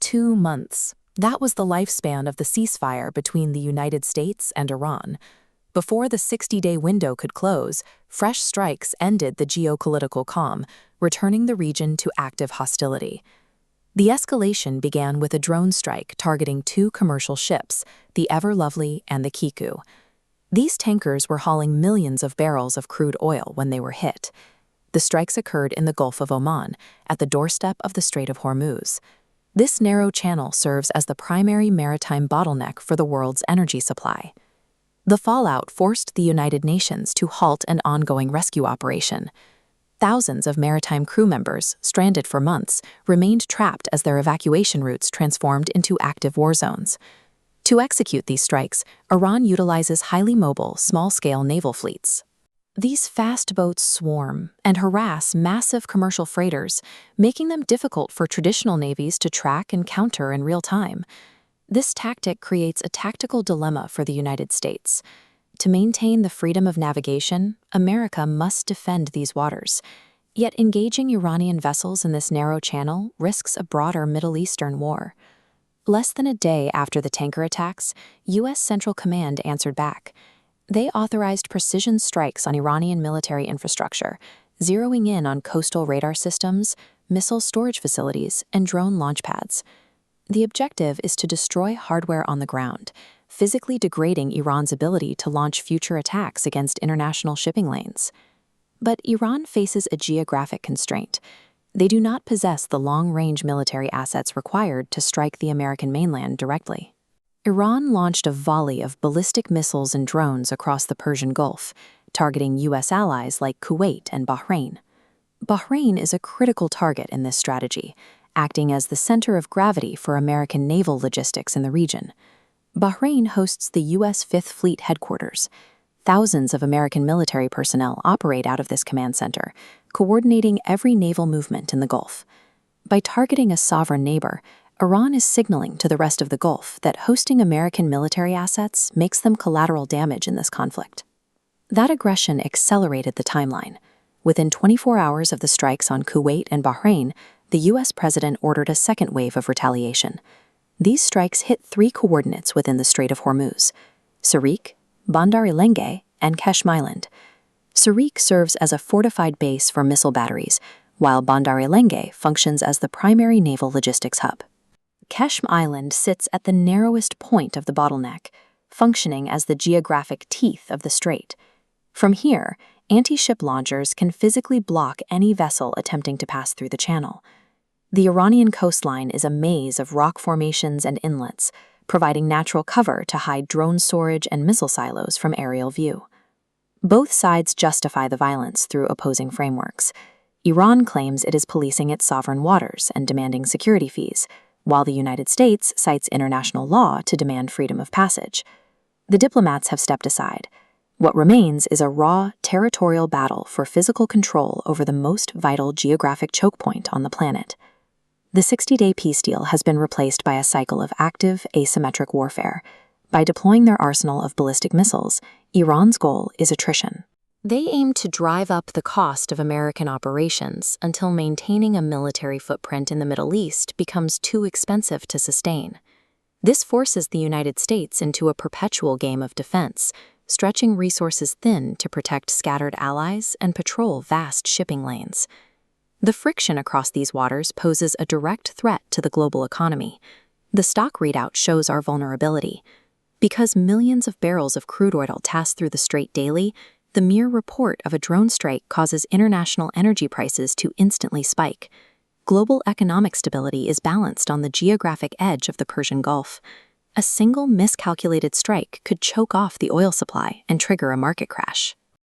2 months. That was the lifespan of the ceasefire between the United States and Iran. Before the 60-day window could close, fresh strikes ended the geopolitical calm, returning the region to active hostility. The escalation began with a drone strike targeting 2 commercial ships, the Ever Lovely and the Kiku. These tankers were hauling millions of barrels of crude oil when they were hit. The strikes occurred in the Gulf of Oman, at the doorstep of the Strait of Hormuz. This narrow channel serves as the primary maritime bottleneck for the world's energy supply. The fallout forced the United Nations to halt an ongoing rescue operation. Thousands of maritime crew members, stranded for months, remained trapped as their evacuation routes transformed into active war zones. To execute these strikes, Iran utilizes highly mobile, small-scale naval fleets. These fast boats swarm and harass massive commercial freighters, making them difficult for traditional navies to track and counter in real time. This tactic creates a tactical dilemma for the United States. To maintain the freedom of navigation, America must defend these waters. Yet engaging Iranian vessels in this narrow channel risks a broader Middle Eastern war. Less than a day after the tanker attacks, U.S. Central Command answered back. They authorized precision strikes on Iranian military infrastructure, zeroing in on coastal radar systems, missile storage facilities, and drone launch pads. The objective is to destroy hardware on the ground, physically degrading Iran's ability to launch future attacks against international shipping lanes. But Iran faces a geographic constraint. They do not possess the long-range military assets required to strike the American mainland directly. Iran launched a volley of ballistic missiles and drones across the Persian Gulf, targeting U.S. allies like Kuwait and Bahrain. Bahrain is a critical target in this strategy, acting as the center of gravity for American naval logistics in the region. Bahrain hosts the U.S. Fifth Fleet headquarters. Thousands of American military personnel operate out of this command center, coordinating every naval movement in the Gulf. By targeting a sovereign neighbor, Iran is signaling to the rest of the Gulf that hosting American military assets makes them collateral damage in this conflict. That aggression accelerated the timeline. Within 24 hours of the strikes on Kuwait and Bahrain, the U.S. president ordered a second wave of retaliation. These strikes hit 3 coordinates within the Strait of Hormuz: Sarik, Bandar Elenge, and Keshm Island. Sarik serves as a fortified base for missile batteries, while Bandar Elenge functions as the primary naval logistics hub. Keshm Island sits at the narrowest point of the bottleneck, functioning as the geographic teeth of the strait. From here, anti-ship launchers can physically block any vessel attempting to pass through the channel. The Iranian coastline is a maze of rock formations and inlets, providing natural cover to hide drone storage and missile silos from aerial view. Both sides justify the violence through opposing frameworks. Iran claims it is policing its sovereign waters and demanding security fees, while the United States cites international law to demand freedom of passage. The diplomats have stepped aside. What remains is a raw, territorial battle for physical control over the most vital geographic choke point on the planet. The 60-day peace deal has been replaced by a cycle of active, asymmetric warfare. By deploying their arsenal of ballistic missiles, Iran's goal is attrition. They aim to drive up the cost of American operations until maintaining a military footprint in the Middle East becomes too expensive to sustain. This forces the United States into a perpetual game of defense, stretching resources thin to protect scattered allies and patrol vast shipping lanes. The friction across these waters poses a direct threat to the global economy. The stock readout shows our vulnerability. Because millions of barrels of crude oil pass through the strait daily, the mere report of a drone strike causes international energy prices to instantly spike. Global economic stability is balanced on the geographic edge of the Persian Gulf. A single miscalculated strike could choke off the oil supply and trigger a market crash.